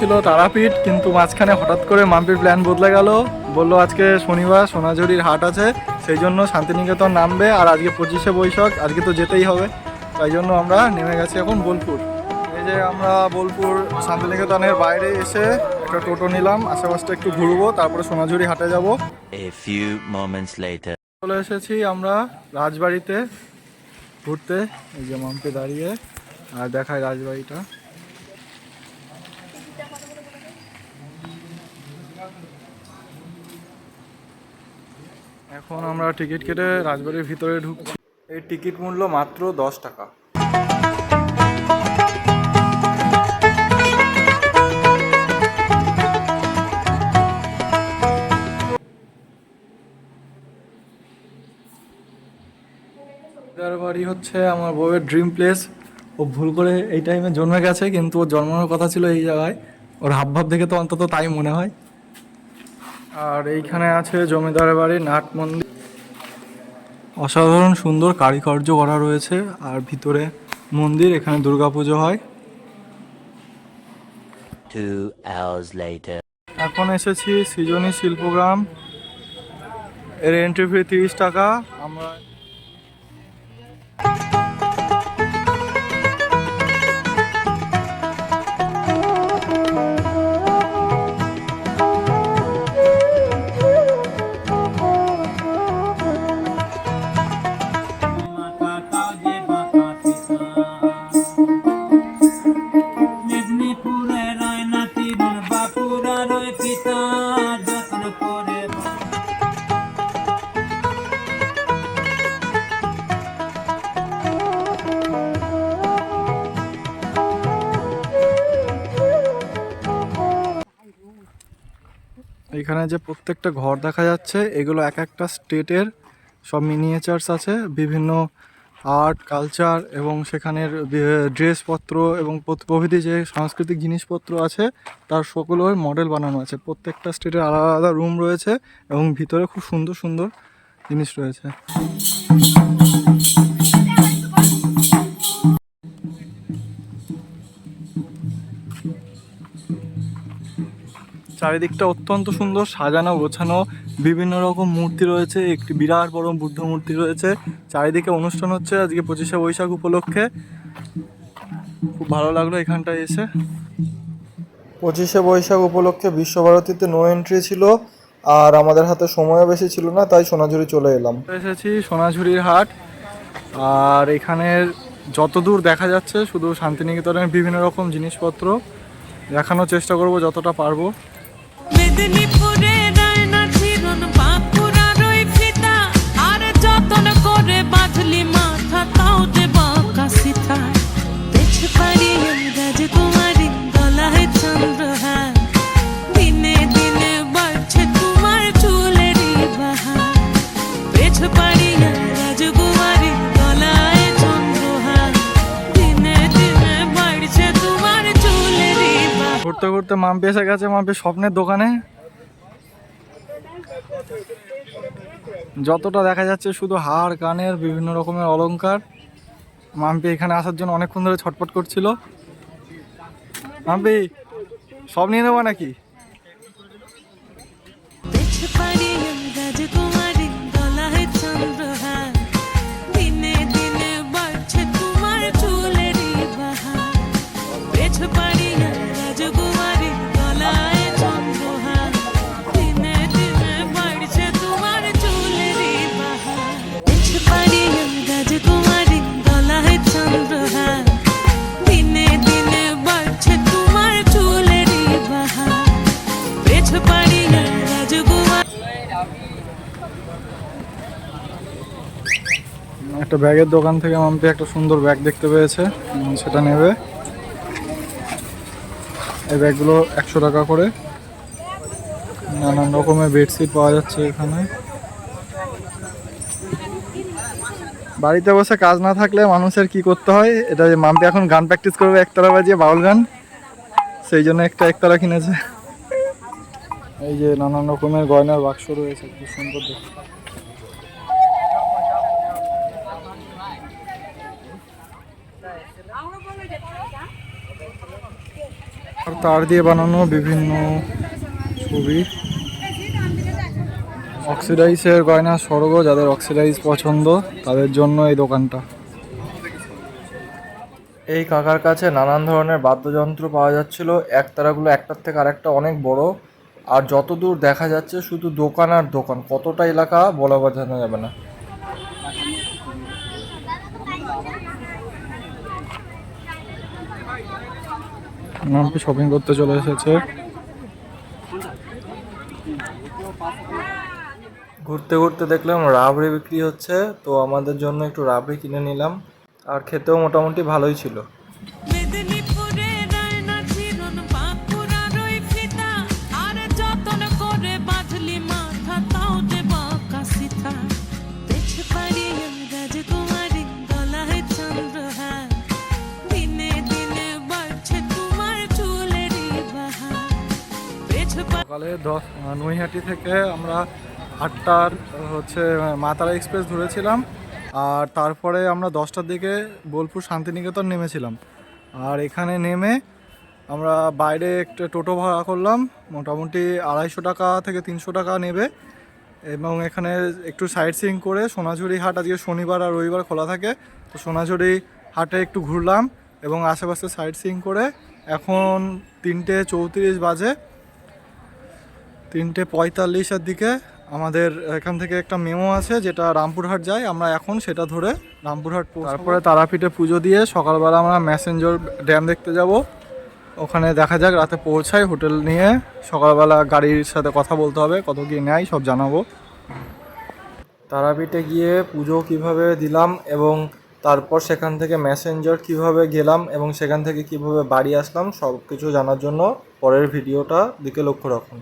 ছিল তারাপীঠ, কিন্তু মাঝখানে হঠাৎ করে মাম্পির প্ল্যান বদলে গেল। বললো আজকে শনিবার সোনাঝুরির হাট আছে, সেই জন্য শান্তিনিকেতন নামবে। আর আজকে 25শে বৈশাখ, আজকে তো যেতেই হবে, তাই জন্য আমরা নেমে গেছি এখন বোলপুর। এই যে আমরা বোলপুর শান্তিনিকেতনের বাইরে এসে একটা টোটো নিলাম, আশেপাশটা একটু ঘুরবো, তারপরে সোনাঝুরি হাটে যাব। চলে এসেছি আমরা রাজবাড়িতে ঘুরতে। এই যে মাম্পি দাঁড়িয়ে আর দেখায় রাজবাড়িটা। এখন আমরা টিকিট কেটে রাজবাড়ির ভিতরে ঢুকছি। এই টিকিট মূল্য মাত্র 10 টাকা। বাড়ি হচ্ছে আমার বউয়ের ড্রিম প্লেস। ও ভুল করে এই টাইমে জন্মে গেছে, কিন্তু ওর জন্মানোর কথা ছিল এই জায়গায়। ওর হাবভাব দেখে তো অন্তত তাই মনে হয়। আর এইখানে আছে জমিদারের বাড়ি নাট মন্দির, অসাধারণ সুন্দর কারুকার্য করা রয়েছে। আর ভিতরে মন্দির, এখানে দুর্গাপুজো হয়। 2 hours later. এখন এসেছি সৃজনী শিল্পগ্রাম। এর এন্ট্রি ফি 30 টাকা। আমরা এখানে যে প্রত্যেকটা ঘর দেখা যাচ্ছে, এগুলো এক একটা স্টেটের সব মিনিয়েচার্স আছে। বিভিন্ন আর্ট কালচার এবং সেখানের ড্রেসপত্র এবং প্রভৃতি যে সাংস্কৃতিক জিনিসপত্র আছে তার সকলের মডেল বানানো আছে। প্রত্যেকটা স্টেটের আলাদা আলাদা রুম রয়েছে এবং ভিতরে খুব সুন্দর সুন্দর জিনিস রয়েছে। চারিদিকটা অত্যন্ত সুন্দর সাজানো গোছানো, বিভিন্ন রকম মূর্তি রয়েছে। একটি বিরাট বড় বুদ্ধ মূর্তি রয়েছে। চারিদিকে অনুষ্ঠান হচ্ছে আজকে 25শে বৈশাখ উপলক্ষে। খুব ভালো লাগলো এখানটায় এসে। 25শে বৈশাখ উপলক্ষে বিশ্বভারতীতে নো এন্ট্রি ছিল, আর আমাদের হাতে সময়ও বেশি ছিল না, তাই সোনাঝুরি চলে এলাম। এসেছি সোনাঝুরির হাট। আর এখানের যতদূর দেখা যাচ্ছে শুধু শান্তিনিকেতনের বিভিন্ন রকম জিনিসপত্র দেখানোর চেষ্টা করব যতটা পারবো। মেদিনীপুরে রায়না চিরন বাঁকুড়ার ওই ফিতা, আর যতন করে বাঁধলি মাথা তাও যে বাঁকা সিথা। পেছ পারি রাজকুমারী গলায় চন্দ্রহার, দিনে দিনে বাড়ছে তোমার চুলেরই বাহার। পেছ পারি রাজকুমারী গলায় চন্দ্রহার, দিনে দিনে বাড়ছে তোমার চুলেরই বাহার। ঘুরতে ঘুরতে মাম্পি এসে গেছে মাম্পির স্বপ্নের দোকানে। যতটা দেখা যাচ্ছে শুধু হার কানের বিভিন্ন রকমের অলংকার। মাম্পি এখানে আসার জন্য অনেকক্ষণ ধরে ছটফট করছিল। মাম্পি সব নিয়ে নেবো নাকি? একটা ব্যাগের দোকান থেকে মাম্পি একটা সুন্দর ব্যাগ দেখতে পেয়েছে, সেটা নেবে। এই ব্যাগগুলো 100 টাকা করে। নানান রকমের বেডশিট পাওয়া যাচ্ছে এখানে। বাড়িতে বসে কাজ না থাকলে মানুষের কি করতে হয়, এটা যে মাম্পি এখন গান প্র্যাকটিস করবে একতারা বাজিয়ে, বাউল গান, সেই জন্য একটা একতারা কিনেছে। এই যে নানান রকমের গয়নার বাক্স রয়েছে, খুব সুন্দর দেখতে। আর তার দিয়ে বানানো বিভিন্ন ছবি, অক্সিডাইজের গয়না স্বর্গ, যাদের অক্সিডাইজ পছন্দ তাদের জন্য এই দোকানটা। এই কাকার কাছে নানান ধরনের বাদ্যযন্ত্র পাওয়া যাচ্ছিল, একতারাগুলো একটার থেকে আরেকটা অনেক বড়, আর যতদূর দেখা যাচ্ছে শুধু দোকান আর দোকান, কতটা এলাকা বলা বোঝানো যাবে না। নামটি শপিং করতে চলে এসেছে। ঘুরতে ঘুরতে দেখলাম রাবড়ি বিক্রি হচ্ছে, তো আমাদের জন্য একটু রাবড়ি কিনে নিলাম, আর খেতেও মোটামুটি ভালোই ছিল। সকালে নৈহাটি থেকে আমরা 8টার মা তারা এক্সপ্রেস ধরেছিলাম, আর তারপরে আমরা 10টার দিকে বোলপুর শান্তিনিকেতন নেমেছিলাম। আর এখানে নেমে আমরা বাইরে একটা টোটো ভাড়া করলাম, মোটামুটি 250 টাকা থেকে 300 টাকা নেবে, এবং এখানে একটু সাইট সিইং করে সোনাঝুরি হাট, আজকে শনিবার আর রবিবার খোলা থাকে, তো সোনাঝুরি হাটে একটু ঘুরলাম এবং আশেপাশে সাইট সিইং করে এখন 3:34 বাজে। 3:45-এর দিকে আমাদের এখান থেকে একটা মেমো আছে যেটা রামপুরহাট যায়, আমরা এখন সেটা ধরে রামপুরহাট, তারপরে তারাপীঠে পুজো দিয়ে সকালবেলা আমরা ম্যাসেঞ্জর ড্যাম দেখতে যাব। ওখানে দেখা যাক রাতে পৌঁছাই, হোটেল নিয়ে সকালবেলা গাড়ির সাথে কথা বলতে হবে, কত কি নেয় সব জানাবো। তারাপীঠে গিয়ে পুজো কিভাবে দিলাম এবং তারপর সেখান থেকে ম্যাসেঞ্জর কিভাবে গেলাম এবং সেখান থেকে কিভাবে বাড়ি আসলাম, সব কিছু জানার জন্য পরের ভিডিওটা দিকে লক্ষ্য রাখুন।